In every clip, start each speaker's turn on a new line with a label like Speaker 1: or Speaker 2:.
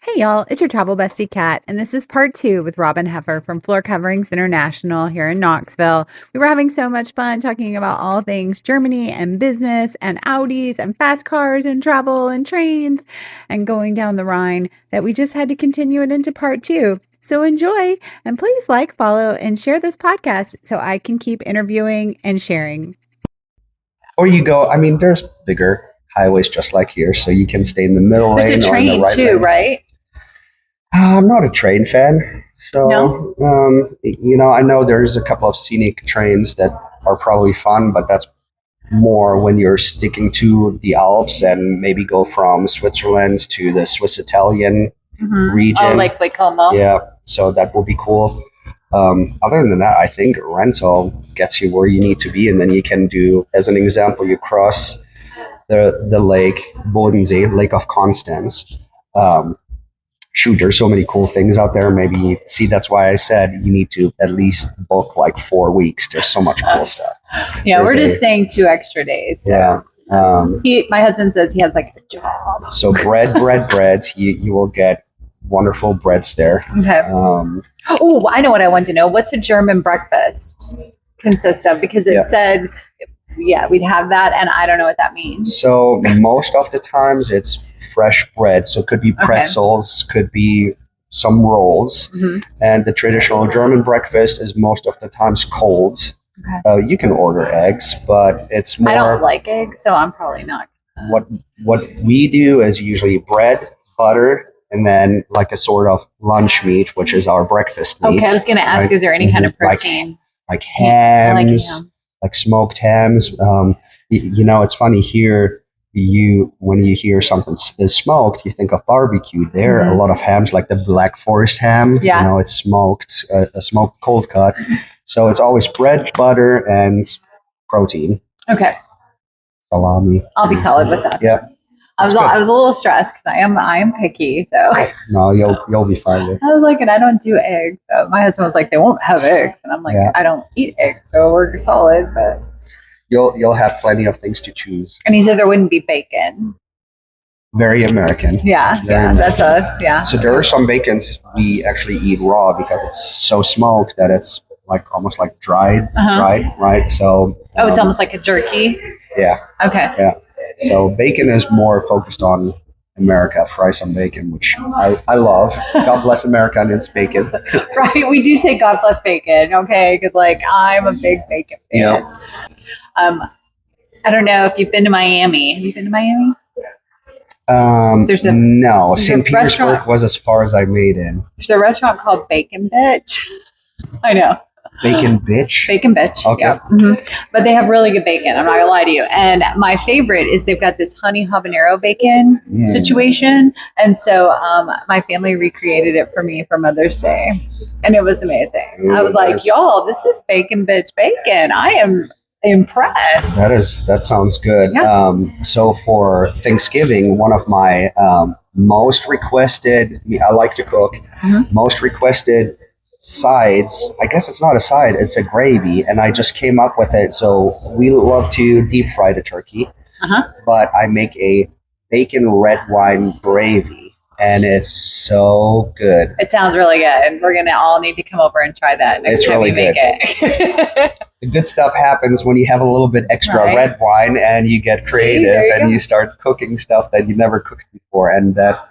Speaker 1: Hey y'all, it's your travel bestie Kat, and this is part two with Robin Haffer from Floor Coverings International here in Knoxville. We were having so much fun talking about all things Germany and business and Audis and fast cars and travel and trains and going down the Rhine that we just had to continue it into part two. So enjoy, and please like, follow, and share this podcast so I can keep interviewing and sharing.
Speaker 2: Or you go, I mean, there's bigger highways just like here, so you can stay in the middle
Speaker 3: There's
Speaker 2: lane
Speaker 3: a
Speaker 2: or in the
Speaker 3: train
Speaker 2: right
Speaker 3: too,
Speaker 2: lane.
Speaker 3: right?
Speaker 2: I'm not a train fan, so
Speaker 3: No?
Speaker 2: I know there's a couple of scenic trains that are probably fun, but that's more when you're sticking to the Alps and maybe go from Switzerland to the Swiss Italian region.
Speaker 3: Oh, like Como?
Speaker 2: Yeah, so that will be cool. Other than that, I think rental gets you where you need to be, and then you can do, as an example, you cross the lake, Bodensee, Lake of Constance. Shoot, there's so many cool things out there. Maybe, see, that's why I said you need to at least book like 4 weeks. There's so much cool stuff.
Speaker 3: Yeah, we're just saying 2 extra days. So.
Speaker 2: Yeah.
Speaker 3: My husband says he has like a job.
Speaker 2: So bread. You will get wonderful breads there.
Speaker 3: Okay. Oh, I know what I want to know. What's a German breakfast consist of? Because it said, we'd have that, and I don't know what that means.
Speaker 2: So most of the times it's fresh bread. So it could be pretzels, could be some rolls. Mm-hmm. And the traditional German breakfast is most of the times cold. Okay. You can order eggs, but it's more...
Speaker 3: I don't like eggs, so I'm probably not.
Speaker 2: What we do is usually bread, butter, and then like a sort of lunch meat, which is our breakfast meat.
Speaker 3: Okay, I was going to ask, is there any kind of protein?
Speaker 2: Like hams, like smoked hams. It's funny here. When you hear something is smoked, you think of barbecue. There, a lot of hams, like the Black Forest ham.
Speaker 3: Yeah.
Speaker 2: It's smoked, a smoked cold cut. So it's always bread, butter, and protein.
Speaker 3: Okay.
Speaker 2: Salami.
Speaker 3: I'll be solid with that.
Speaker 2: Yeah.
Speaker 3: I was a little stressed because I am picky. So
Speaker 2: no, you'll be fine.
Speaker 3: I was like, and I don't do eggs. So my husband was like, they won't have eggs, and I'm like, I don't eat eggs, so we're solid. But
Speaker 2: you'll have plenty of things to choose.
Speaker 3: And he said there wouldn't be bacon.
Speaker 2: Very American.
Speaker 3: Yeah, American. That's us. Yeah.
Speaker 2: So there are some bacons we actually eat raw because it's so smoked that it's like almost like dried, right? So
Speaker 3: it's almost like a jerky.
Speaker 2: Yeah.
Speaker 3: Okay.
Speaker 2: Yeah. So bacon is more focused on America, fry some bacon, which I love. God bless America and its bacon.
Speaker 3: Right. We do say God bless bacon, okay? Because I'm a big bacon fan.
Speaker 2: Yeah.
Speaker 3: I don't know if you've been to Miami. Have you been to Miami?
Speaker 2: No. St. Petersburg was as far as I made it.
Speaker 3: There's a restaurant called Bacon Bitch. I know.
Speaker 2: Bacon Bitch?
Speaker 3: Bacon Bitch.
Speaker 2: Okay.
Speaker 3: Yeah. Mm-hmm. But they have really good bacon. I'm not going to lie to you. And my favorite is they've got this honey habanero bacon situation. And so my family recreated it for me for Mother's Day. And it was amazing. I was like, y'all, this is Bacon Bitch bacon. I am impressed.
Speaker 2: That sounds good.
Speaker 3: Yeah.
Speaker 2: So for Thanksgiving, one of my most requested, I like to cook, most requested sides, I guess it's not a side, it's a gravy, and I just came up with it. So we love to deep fry the turkey, but I make a bacon red wine gravy, and it's so good.
Speaker 3: It sounds really good. We're going to all need to come over and try that next time we make it.
Speaker 2: The good stuff happens when you have a little bit extra red wine and you get creative and you start cooking stuff that you never cooked before, and that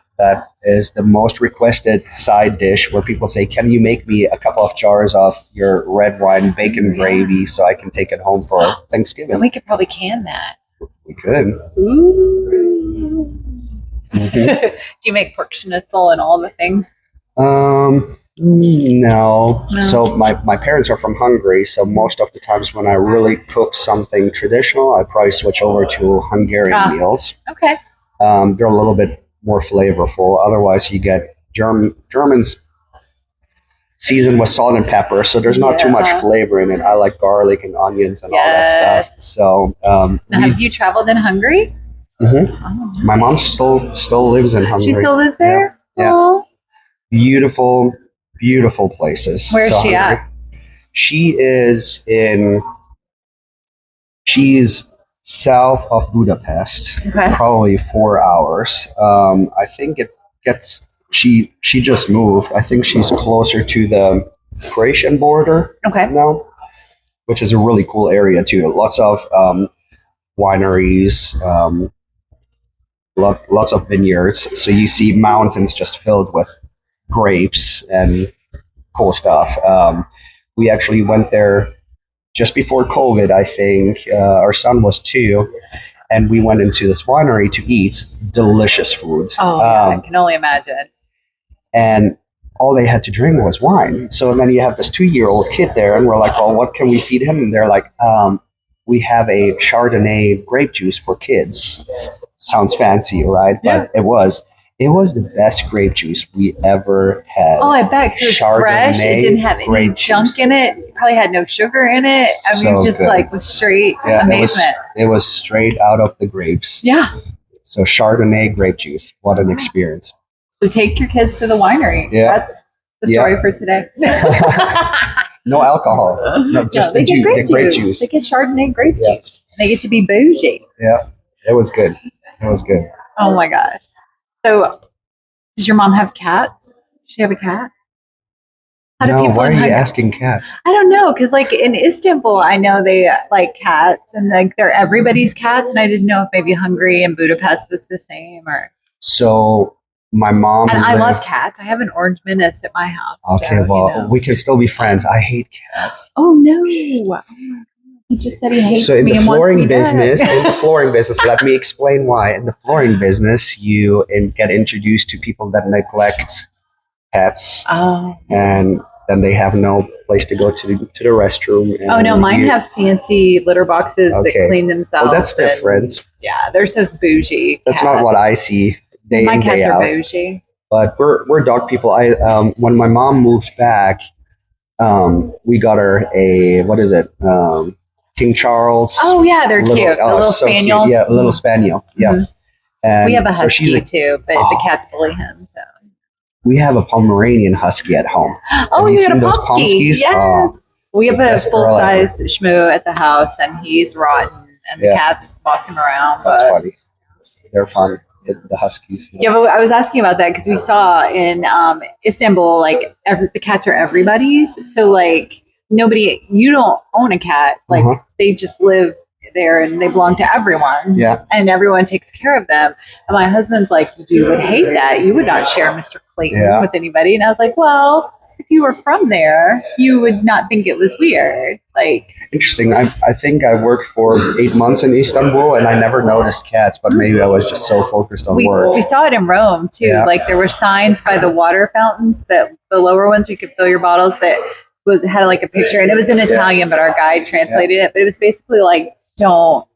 Speaker 2: is the most requested side dish where people say, can you make me a couple of jars of your red wine bacon gravy so I can take it home for Thanksgiving?
Speaker 3: And we could probably can that.
Speaker 2: We could.
Speaker 3: Ooh. Do you make pork schnitzel and all the things?
Speaker 2: No. So my parents are from Hungary, so most of the times when I really cook something traditional, I probably switch over to Hungarian meals.
Speaker 3: Okay.
Speaker 2: They're a little bit more flavorful. Otherwise, you get Germans seasoned with salt and pepper, so there's not too much flavor in it. I like garlic and onions and all that stuff. So,
Speaker 3: now, have you traveled in Hungary?
Speaker 2: Mm-hmm. Oh. My mom still lives in Hungary.
Speaker 3: She still lives there?
Speaker 2: Yeah. Beautiful places.
Speaker 3: Where is she at?
Speaker 2: She's south of Budapest, probably 4 hours. I think it gets she just moved. I think she's closer to the Croatian border
Speaker 3: Okay.
Speaker 2: now, which is a really cool area too. Lots of wineries, lots of vineyards. So you see mountains just filled with grapes and cool stuff. We actually went there just before COVID, I think. Our son was 2, and we went into this winery to eat delicious food.
Speaker 3: Oh, yeah, I can only imagine.
Speaker 2: And all they had to drink was wine. So then you have this 2-year-old kid there, and we're like, well, what can we feed him? And they're like, we have a Chardonnay grape juice for kids. Sounds fancy, right?
Speaker 3: Yeah.
Speaker 2: But it was the best grape juice we ever had.
Speaker 3: Oh, I bet. 'Cause it was fresh. It didn't have any junk in it. It probably had no sugar in it. I mean,
Speaker 2: So
Speaker 3: just
Speaker 2: good.
Speaker 3: like with straight amazement.
Speaker 2: It was straight out of the grapes.
Speaker 3: Yeah.
Speaker 2: So Chardonnay grape juice. What an experience.
Speaker 3: So take your kids to the winery.
Speaker 2: Yeah.
Speaker 3: That's the story for today.
Speaker 2: No alcohol. No, just
Speaker 3: they
Speaker 2: the
Speaker 3: get
Speaker 2: grape juice.
Speaker 3: They get Chardonnay grape juice. They get to be bougie.
Speaker 2: Yeah. It was good. It was good.
Speaker 3: Oh my gosh. So, does your mom have cats? Does she have a cat? How do
Speaker 2: No,
Speaker 3: people
Speaker 2: why are
Speaker 3: in
Speaker 2: you
Speaker 3: Hungary-
Speaker 2: asking cats?
Speaker 3: I don't know, because like in Istanbul, I know they like cats, and like they're everybody's cats, and I didn't know if maybe Hungary and Budapest was the same, or.
Speaker 2: So my mom
Speaker 3: And I
Speaker 2: lived-
Speaker 3: love cats. I have an orange menace at my house.
Speaker 2: Okay,
Speaker 3: so,
Speaker 2: well,
Speaker 3: you know.
Speaker 2: we can still be friends. I hate cats.
Speaker 3: Oh no! Oh my God. He just said he hates
Speaker 2: So in
Speaker 3: me
Speaker 2: the
Speaker 3: and wants
Speaker 2: flooring
Speaker 3: me
Speaker 2: business,
Speaker 3: back.
Speaker 2: let me explain why. In the flooring business, you get introduced to people that neglect pets,
Speaker 3: Oh.
Speaker 2: and then they have no place to go to the restroom. And
Speaker 3: Oh no, mine
Speaker 2: you-
Speaker 3: have fancy litter boxes
Speaker 2: Okay.
Speaker 3: that clean themselves.
Speaker 2: Well, that's
Speaker 3: and-
Speaker 2: different.
Speaker 3: Yeah, they're so bougie.
Speaker 2: That's
Speaker 3: cats.
Speaker 2: not what I see day
Speaker 3: My
Speaker 2: in, day
Speaker 3: cats are
Speaker 2: out.
Speaker 3: bougie.
Speaker 2: But we're dog people. When my mom moved back, we got her a what is it? King Charles.
Speaker 3: Oh yeah, they're
Speaker 2: little-
Speaker 3: cute. The
Speaker 2: oh,
Speaker 3: little
Speaker 2: so cute.
Speaker 3: spaniels.
Speaker 2: Yeah, a little spaniel. Yeah.
Speaker 3: Mhm.
Speaker 2: And
Speaker 3: We have a
Speaker 2: so she's
Speaker 3: husky too, but the
Speaker 2: Oh.
Speaker 3: cats bully him. So.
Speaker 2: we have a Pomeranian husky at home.
Speaker 3: Oh,
Speaker 2: you
Speaker 3: you got a
Speaker 2: seen those
Speaker 3: Pomsky?
Speaker 2: Pomskies?
Speaker 3: Yes.
Speaker 2: Oh,
Speaker 3: We have a
Speaker 2: best girl ever.
Speaker 3: full-size shmoo at the house, and he's rotten, and the
Speaker 2: Yeah.
Speaker 3: cats boss him around.
Speaker 2: that's
Speaker 3: But
Speaker 2: funny. They're fun. The huskies.
Speaker 3: yeah, but I was asking about that because we saw in Istanbul, like the cats are everybody's. So like you don't own a cat. Like
Speaker 2: Uh-huh.
Speaker 3: they just live there and they belong to everyone.
Speaker 2: Yeah.
Speaker 3: And everyone takes care of them. And my husband's like, you would hate that. You would not share Mr. Clayton
Speaker 2: Yeah.
Speaker 3: with anybody. And I was like, well, if you were from there, you would not think it was weird. Like,
Speaker 2: Interesting. I think I worked for 8 months in Istanbul, and I never noticed cats, but maybe I was just so focused on
Speaker 3: we
Speaker 2: work.
Speaker 3: saw it in Rome too.
Speaker 2: Yeah.
Speaker 3: Like there were signs by the water fountains that the lower ones we could fill your bottles that had like a picture, and it was in Italian, but our guide translated it. But it was basically like, don't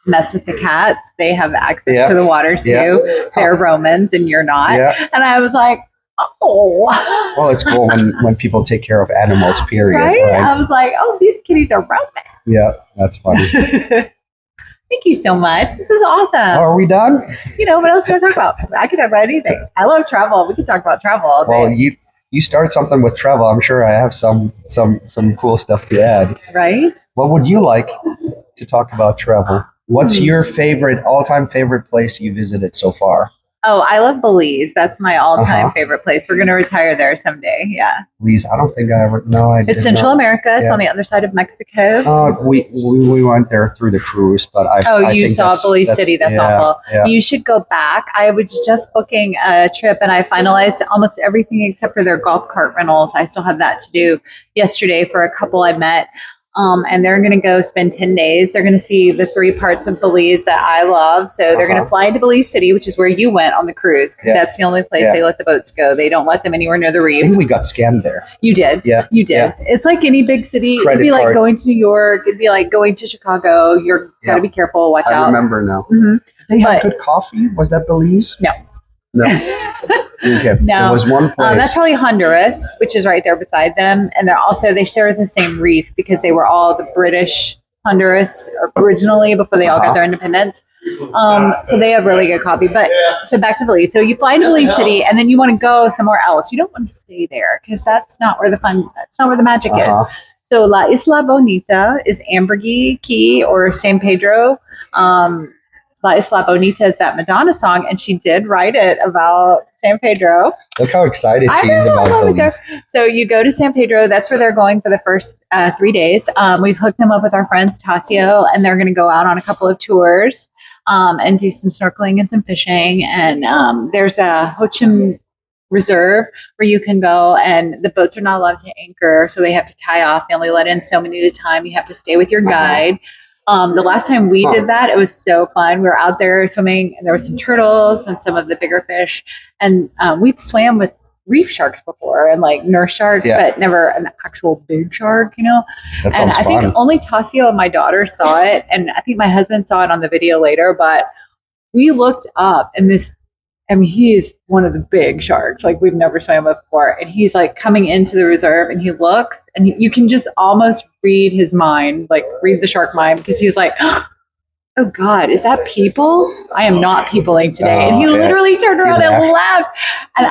Speaker 3: mess with the cats. They have access
Speaker 2: Yeah.
Speaker 3: to the water too.
Speaker 2: Yeah.
Speaker 3: They're Romans and you're not.
Speaker 2: Yeah.
Speaker 3: And I was like, oh.
Speaker 2: Well, it's cool when people take care of animals. Period.
Speaker 3: Right?
Speaker 2: Right?
Speaker 3: I was like, oh, these kitties are Roman.
Speaker 2: Yeah, that's funny.
Speaker 3: Thank you so much. This was awesome.
Speaker 2: Are we done?
Speaker 3: You know, what else do you want to talk about? I could talk about anything. I love travel. We could talk about travel all day.
Speaker 2: Well, you start something with travel. I'm sure I have some cool stuff to add.
Speaker 3: Right?
Speaker 2: What would you like to talk about travel? What's your all-time favorite place you visited so far?
Speaker 3: Oh, I love Belize. That's my all-time
Speaker 2: Uh-huh.
Speaker 3: favorite place. We're going to retire there someday. Yeah.
Speaker 2: Please, I don't think I ever. No, I.
Speaker 3: It's
Speaker 2: did
Speaker 3: Central
Speaker 2: not.
Speaker 3: America. It's
Speaker 2: Yeah.
Speaker 3: on the other side of Mexico.
Speaker 2: We went there through the cruise, but I
Speaker 3: You
Speaker 2: think
Speaker 3: saw
Speaker 2: that's-
Speaker 3: Belize City. That's
Speaker 2: yeah,
Speaker 3: awful.
Speaker 2: Yeah.
Speaker 3: You should go back. I was just booking a trip and I finalized almost everything except for their golf cart rentals. I still have that to do yesterday for a couple I met. And they're going to go spend 10 days. They're going to see the 3 parts of Belize that I love. So they're going to fly into Belize City, which is where you went on the cruise, because
Speaker 2: Yeah.
Speaker 3: that's the only place
Speaker 2: Yeah.
Speaker 3: they let the boats go. They don't let them anywhere near the
Speaker 2: I
Speaker 3: reef.
Speaker 2: think we got scammed there.
Speaker 3: You did.
Speaker 2: Yeah.
Speaker 3: You did.
Speaker 2: Yeah.
Speaker 3: It's like any big city.
Speaker 2: Credit
Speaker 3: It'd be like
Speaker 2: card.
Speaker 3: going to New York. It'd be like going to Chicago. You're got
Speaker 2: Yeah.
Speaker 3: to be careful. Watch
Speaker 2: I
Speaker 3: out.
Speaker 2: remember now.
Speaker 3: Mhm.
Speaker 2: They had
Speaker 3: But-
Speaker 2: good coffee. Was that Belize?
Speaker 3: No.
Speaker 2: No. Okay.
Speaker 3: No.
Speaker 2: There was one place.
Speaker 3: That's probably Honduras, which is right there beside them. And they share the same reef because they were all the British Honduras originally before they all got their independence. So they have really good coffee. But so back to Belize. So you fly to Belize City and then you want to go somewhere else. You don't want to stay there because that's not where the magic
Speaker 2: Uh-huh.
Speaker 3: is. So La Isla Bonita is Ambergris Key or San Pedro. La Isla Bonita is that Madonna song, and she did write it about San Pedro.
Speaker 2: Look how excited she is about Belize.
Speaker 3: So you go to San Pedro. That's where they're going for the first 3 days. We've hooked them up with our friends Tasio, and they're going to go out on a couple of tours and do some snorkeling and some fishing. And there's a Ho Chi Minh Reserve where you can go, and the boats are not allowed to anchor, so they have to tie off. They only let in so many at a time. You have to stay with your guide. The last time we did that, it was so fun. We were out there swimming, and there were some turtles and some of the bigger fish. And we've swam with reef sharks before and like nurse sharks, but never an actual big shark, you know?
Speaker 2: That sounds
Speaker 3: fun. Think only Tasio and my daughter saw it. And I think my husband saw it on the video later, but we looked up, and he is one of the big sharks. Like, we've never swam with before. And he's like coming into the reserve, and he looks, and you can just almost read his mind, like read the shark mind, because he was like, oh God, is that people? I am not peopling today. And he literally turned around and laughed. And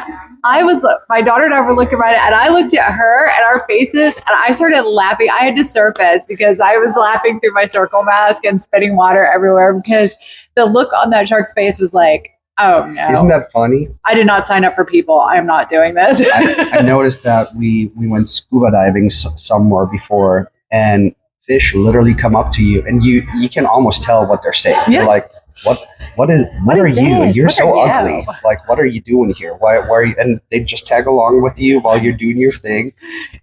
Speaker 3: my daughter and I were looking right at it, and I looked at her and our faces, and I started laughing. I had to surface because I was laughing through my snorkel mask and spitting water everywhere, because the look on that shark's face was like, oh no.
Speaker 2: Isn't that funny?
Speaker 3: I did not sign up for people. I am not doing this.
Speaker 2: I noticed that we went scuba diving somewhere before, and fish literally come up to you, and you can almost tell what they're saying. You're like, what are you?
Speaker 3: This?
Speaker 2: You're so ugly. Like, what are you doing here? Why are you? And they just tag along with you while you're doing your thing.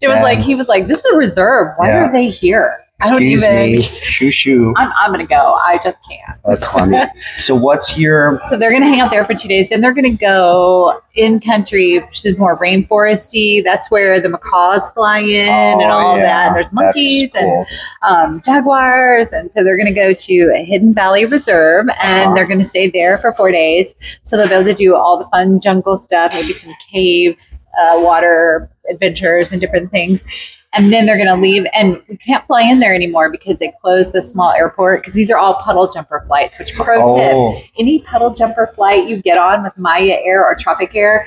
Speaker 3: It was like, he was like, this is a reserve. Why are they here?
Speaker 2: Excuse me. Shoo.
Speaker 3: I'm going to go. I just can't.
Speaker 2: That's funny. So
Speaker 3: So they're going to hang out there for 2 days. Then they're going to go in country, which is more rainforesty. That's where the macaws fly in and all that. And there's monkeys and jaguars. And so they're going to go to a Hidden Valley Reserve, and they're going to stay there for 4 days. So they'll be able to do all the fun jungle stuff, maybe some cave water adventures and different things. And then they're going to leave, and we can't fly in there anymore because they closed the small airport, because these are all puddle jumper flights, which pro tip, any puddle jumper flight you get on with Maya Air or Tropic Air,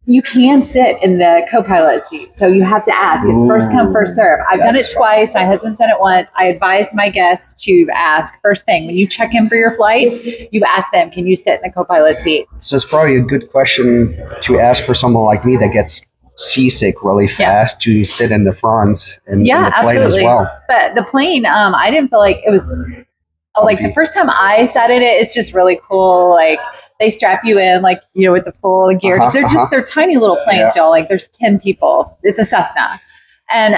Speaker 3: you can sit in the co-pilot seat. So you have to ask. It's first come, first serve. I've done it twice. My husband's done it once. I advise my guests to ask first thing. When you check in for your flight, you ask them, can you sit in the co-pilot seat?
Speaker 2: So it's probably a good question to ask for someone like me that gets seasick really fast to sit in the front and in the plane as well.
Speaker 3: But the plane, I didn't feel like it was like the first time I sat in it, it's just really cool. Like, they strap you in, like, you know, with the full gear, because they're tiny little planes, y'all. Like, there's 10 people. It's a Cessna. And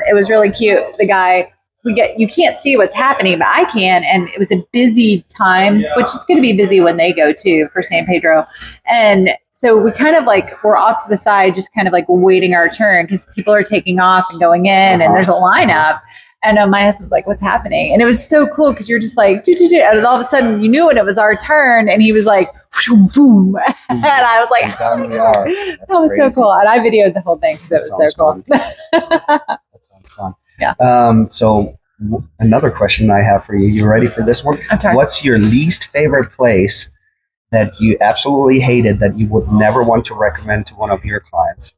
Speaker 3: it was really cute. The guy, you can't see what's happening, but I can. And it was a busy time, which it's going to be busy when they go too for San Pedro. And so we kind of like, we're off to the side, just kind of like waiting our turn, because people are taking off and going in, and there's a lineup. And my husband was like, what's happening? And it was so cool, because you're just like, and all of a sudden you knew when it was our turn, and he was like, boom, boom. And I was like, that was so cool. And I videoed the whole thing because it was so cool.
Speaker 2: That sounds fun.
Speaker 3: Yeah.
Speaker 2: So another question I have for you. You ready for this one?
Speaker 3: I'm sorry.
Speaker 2: What's your least favorite place that you absolutely hated that you would never want to recommend to one of your clients?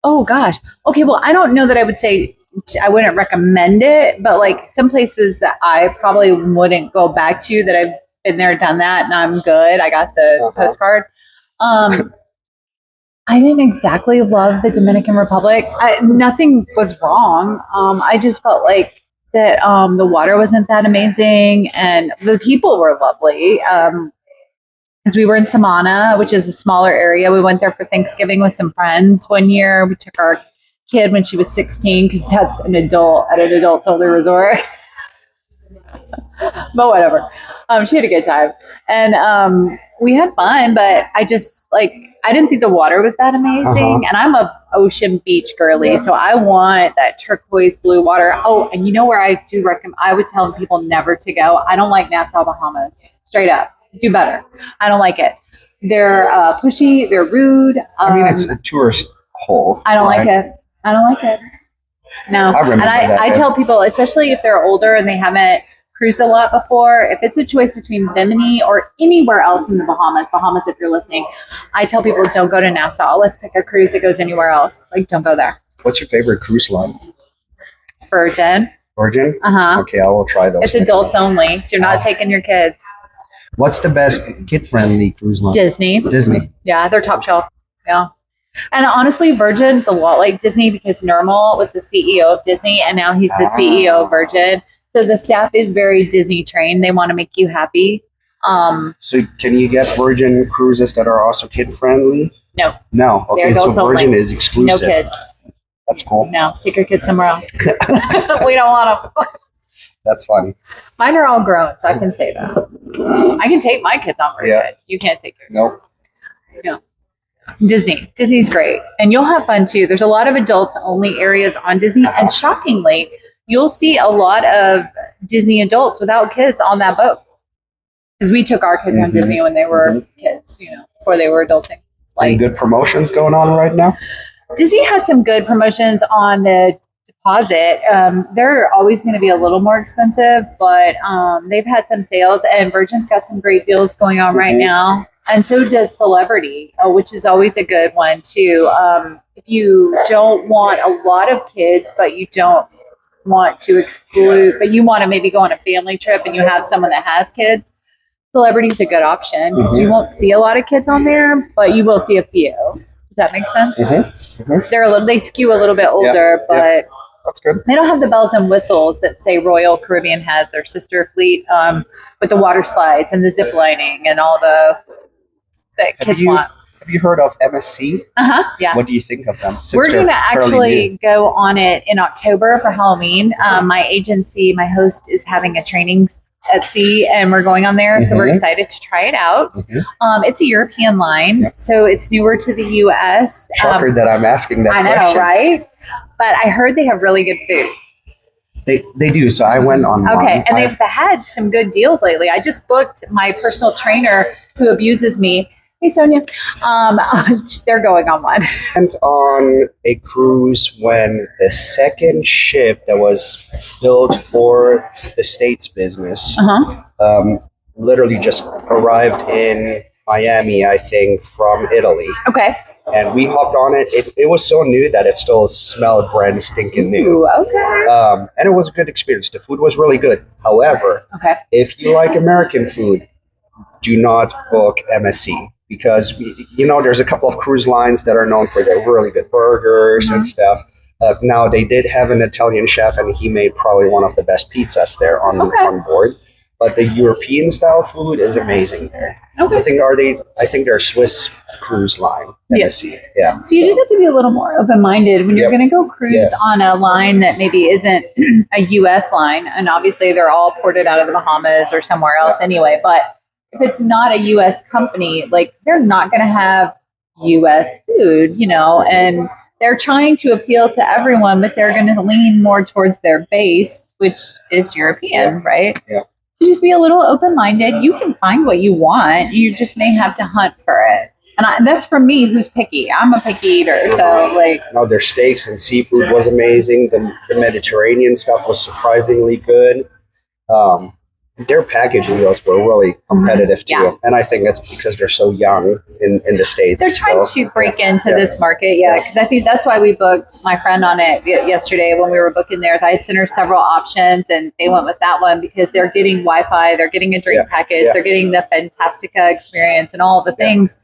Speaker 3: Oh, gosh. Okay, well, I don't know that I would say I wouldn't recommend it, but like some places that I probably wouldn't go back to, that I've been there, done that, and I'm good. I got the postcard. I didn't exactly love the Dominican Republic. Nothing was wrong. I just felt like that the water wasn't that amazing, and the people were lovely. Because we were in Samana, which is a smaller area. We went there for Thanksgiving with some friends one year. We took our kid when she was 16, because that's an adult at an adults-only resort. But whatever. She had a good time. And we had fun, but I just, like, I didn't think the water was that amazing. And I'm a ocean beach girly, so I want that turquoise blue water. Oh, and you know where I do recommend, I would tell people never to go. I don't like Nassau, Bahamas. Straight up. Do better. I don't like it. They're pushy. They're rude.
Speaker 2: I mean, it's a tourist hole.
Speaker 3: I don't like it. I don't like it. No. I tell people, especially if they're older and they haven't cruised a lot before, if it's a choice between Bimini or anywhere else in the Bahamas if you're listening, I tell people, don't go to Nassau. Let's pick a cruise that goes anywhere else. Like, don't go there.
Speaker 2: What's your favorite cruise line?
Speaker 3: Virgin.
Speaker 2: Virgin?
Speaker 3: Uh-huh.
Speaker 2: Okay, I will try those.
Speaker 3: It's adults only, so you're not taking your kids.
Speaker 2: What's the best kid-friendly cruise line?
Speaker 3: Disney.
Speaker 2: Disney.
Speaker 3: Yeah, they're top shelf. Yeah. And honestly, Virgin's a lot like Disney because Nirmal was the CEO of Disney and now he's the CEO of Virgin. So the staff is very Disney trained. They want to make you happy.
Speaker 2: So can you get Virgin cruises that are also kid-friendly?
Speaker 3: No.
Speaker 2: No. Okay, so Virgin
Speaker 3: only.
Speaker 2: is exclusive.
Speaker 3: No kids.
Speaker 2: That's cool.
Speaker 3: No, take your kids somewhere else. We don't want them.
Speaker 2: That's funny.
Speaker 3: Mine are all grown, so I can say that. I can take my kids on Virgin.
Speaker 2: Yeah.
Speaker 3: You can't take yours.
Speaker 2: Nope.
Speaker 3: No. Disney. Disney's great. And you'll have fun too. There's a lot of adults only areas on Disney. And shockingly, you'll see a lot of Disney adults without kids on that boat. Because we took our kids on Disney when they were kids, before they were adulting.
Speaker 2: Any good promotions going on right now?
Speaker 3: Disney had some good promotions on the deposit. They're always going to be a little more expensive, but they've had some sales, and Virgin's got some great deals going on right now. And so does Celebrity, which is always a good one too. If you don't want a lot of kids, but you don't want to exclude, but you want to maybe go on a family trip and you have someone that has kids, Celebrity's a good option because you won't see a lot of kids on there, but you will see a few. Does that make sense? They skew a little bit older, but
Speaker 2: that's good.
Speaker 3: They don't have the bells and whistles that say Royal Caribbean has their sister fleet with the water slides and the zip lining and all that kids want.
Speaker 2: Have you heard of MSC?
Speaker 3: Yeah.
Speaker 2: What do you think of them?
Speaker 3: We're going to actually go on it in October for Halloween. My agency, my host, is having a training at sea, and we're going on there, so we're excited to try it out. It's a European line, so it's newer to the U.S.
Speaker 2: Shocker that I'm asking that question.
Speaker 3: I know, right? But I heard they have really good food.
Speaker 2: They do, so I went on.
Speaker 3: Okay, and they've had some good deals lately. I just booked my personal trainer who abuses me. Hey, Sonia. They're going on one.
Speaker 2: And on a cruise when the second ship that was built for the States business literally just arrived in Miami, I think, from Italy.
Speaker 3: Okay.
Speaker 2: And we hopped on it. It was so new that it still smelled brand stinking new.
Speaker 3: Ooh, okay.
Speaker 2: And it was a good experience. The food was really good. However, if you like American food, do not book MSC. Because, there's a couple of cruise lines that are known for their really good burgers and stuff. Now, they did have an Italian chef, and he made probably one of the best pizzas there on board. But the European-style food is amazing there. Okay. I think they're a Swiss cruise line.
Speaker 3: Yes.
Speaker 2: Yeah.
Speaker 3: So you just have to be a little more open-minded when you're going to go cruise on a line that maybe isn't a U.S. line. And obviously, they're all ported out of the Bahamas or somewhere else anyway. But if it's not a U.S. company, they're not going to have U.S. food, and they're trying to appeal to everyone, but they're going to lean more towards their base, which is European, right?
Speaker 2: Yeah.
Speaker 3: So just be a little open-minded. You can find what you want. You just may have to hunt for it. And that's from me, who's picky. I'm a picky eater, so
Speaker 2: No, their steaks and seafood was amazing. The Mediterranean stuff was surprisingly good. Their packaging deals were really competitive too, and I think that's because they're so young in the States.
Speaker 3: They're trying to break into this market, because I think that's why we booked my friend on it yesterday when we were booking theirs. I had sent her several options, and they went with that one because they're getting Wi-Fi, they're getting a drink package, they're getting the Fantastica experience and all the things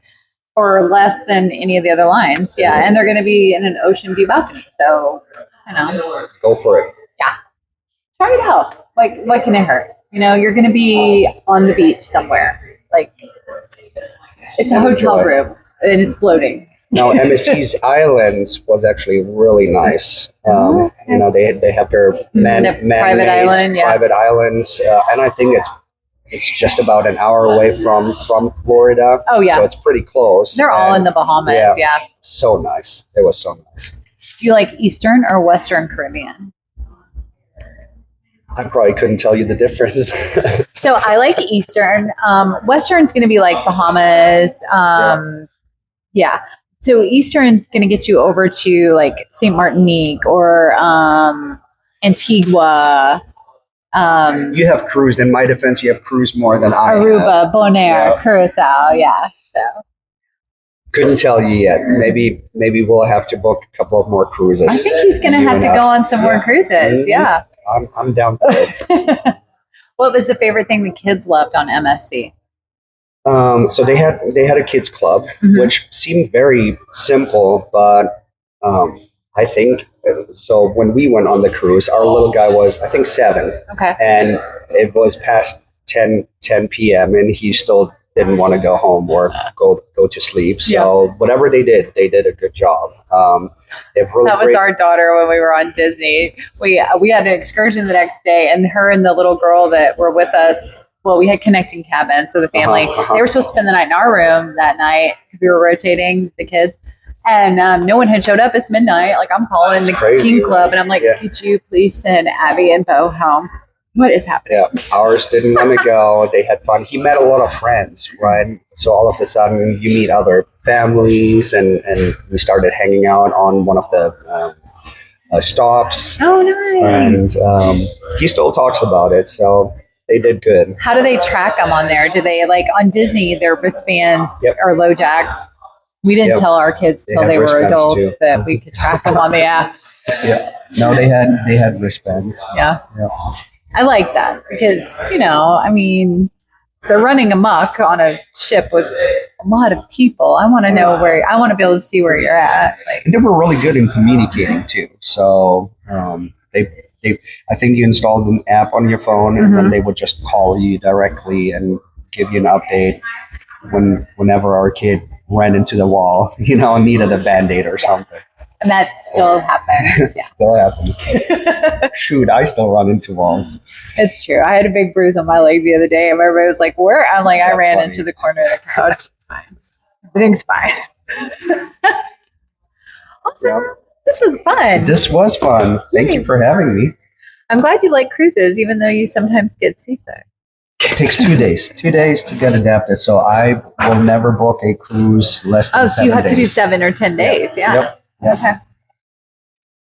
Speaker 3: for less than any of the other lines. Yeah, and they're going to be in an ocean view balcony, so
Speaker 2: go for it.
Speaker 3: Yeah, try it out. What can it hurt? You're going to be on the beach somewhere. It's a hotel room and it's floating.
Speaker 2: Now, MSC's Islands was actually really nice. They have their
Speaker 3: private
Speaker 2: islands, and I think it's just about an hour away from Florida.
Speaker 3: Oh yeah,
Speaker 2: so it's pretty close.
Speaker 3: They're all in the Bahamas. Yeah,
Speaker 2: so nice. It was so nice.
Speaker 3: Do you like Eastern or Western Caribbean?
Speaker 2: I probably couldn't tell you the difference.
Speaker 3: So I like Eastern. Western's going to be like Bahamas. So Eastern's going to get you over to St. Martinique or Antigua.
Speaker 2: You have cruised. In my defense, you have cruised more than I have.
Speaker 3: Aruba, Bonaire, Curacao. Yeah. So.
Speaker 2: Couldn't tell you yet. Maybe we'll have to book a couple of more cruises.
Speaker 3: I think he's going to have to go on some more cruises. Yeah.
Speaker 2: I'm down for it.
Speaker 3: What was the favorite thing the kids loved on MSC?
Speaker 2: So they had a kids club, which seemed very simple, but I think so. When we went on the cruise, our little guy was, I think, 7.
Speaker 3: Okay.
Speaker 2: And it was past 10 p.m. and he still didn't want to go home or go to sleep. So whatever they did a good job. Really
Speaker 3: that was our daughter when we were on Disney. We had an excursion the next day, and her and the little girl that were with us. Well, we had connecting cabins, so the family they were supposed to spend the night in our room that night because we were rotating the kids, and no one had showed up. It's midnight. Like, I'm calling the teen club, and I'm like, could you please send Abby and Bo home? What is happening?
Speaker 2: Yeah, ours didn't want to go. They had fun. He met a lot of friends, right? So all of a sudden, you meet other families, and we started hanging out on one of the stops.
Speaker 3: Oh, nice!
Speaker 2: And he still talks about it. So. They did good.
Speaker 3: How do they track them on there? Do they, like on Disney, their wristbands are low jacked? We didn't tell our kids till they were adults that we could track them on the app.
Speaker 2: Yeah. No, they had wristbands.
Speaker 3: Yeah. I like that because, I mean, they're running amok on a ship with a lot of people. I want to know I want to be able to see where you're at.
Speaker 2: And they were really good in communicating too. So I think you installed an app on your phone, and then they would just call you directly and give you an update whenever our kid ran into the wall, and needed a Band-Aid or something.
Speaker 3: And that still happens.
Speaker 2: It still happens. Shoot, I still run into walls.
Speaker 3: It's true. I had a big bruise on my leg the other day, and everybody was like, "Where?" I'm like, "I ran into the corner of the couch. It's fine. Everything's fine." Awesome.
Speaker 2: Yeah.
Speaker 3: This was fun.
Speaker 2: This was fun. Thank you for having me.
Speaker 3: I'm glad you like cruises, even though you sometimes get seasick.
Speaker 2: It takes 2 days. 2 days to get adapted. So I will never book a cruise less than 7 days.
Speaker 3: So you have to do 7 or 10 days. Yeah.
Speaker 2: Yep.
Speaker 3: Okay.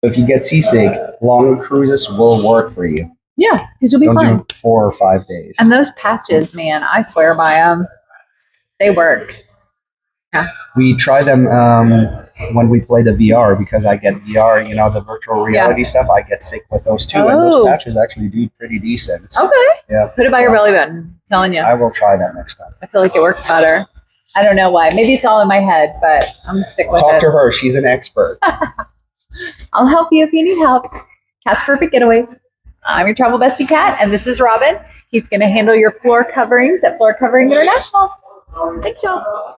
Speaker 2: So if you get seasick, long cruises will work for you.
Speaker 3: Yeah, because you'll be fine.
Speaker 2: Don't do 4 or 5 days.
Speaker 3: And those patches, man, I swear by them. They work. Yeah.
Speaker 2: We try them when we play the VR, because I get VR, the virtual reality stuff. I get sick with those too. And those patches actually do pretty decent.
Speaker 3: Okay.
Speaker 2: Yeah.
Speaker 3: Put it by your belly button. I'm telling you.
Speaker 2: I will try that next time.
Speaker 3: I feel like it works better. I don't know why. Maybe it's all in my head, but I'm going to stick with it.
Speaker 2: Talk to her. She's an expert.
Speaker 3: I'll help you if you need help. Kat's Perfect Getaways. I'm your travel bestie, Kat, and this is Robin. He's going to handle your floor coverings at Floor Covering International. Thanks, y'all.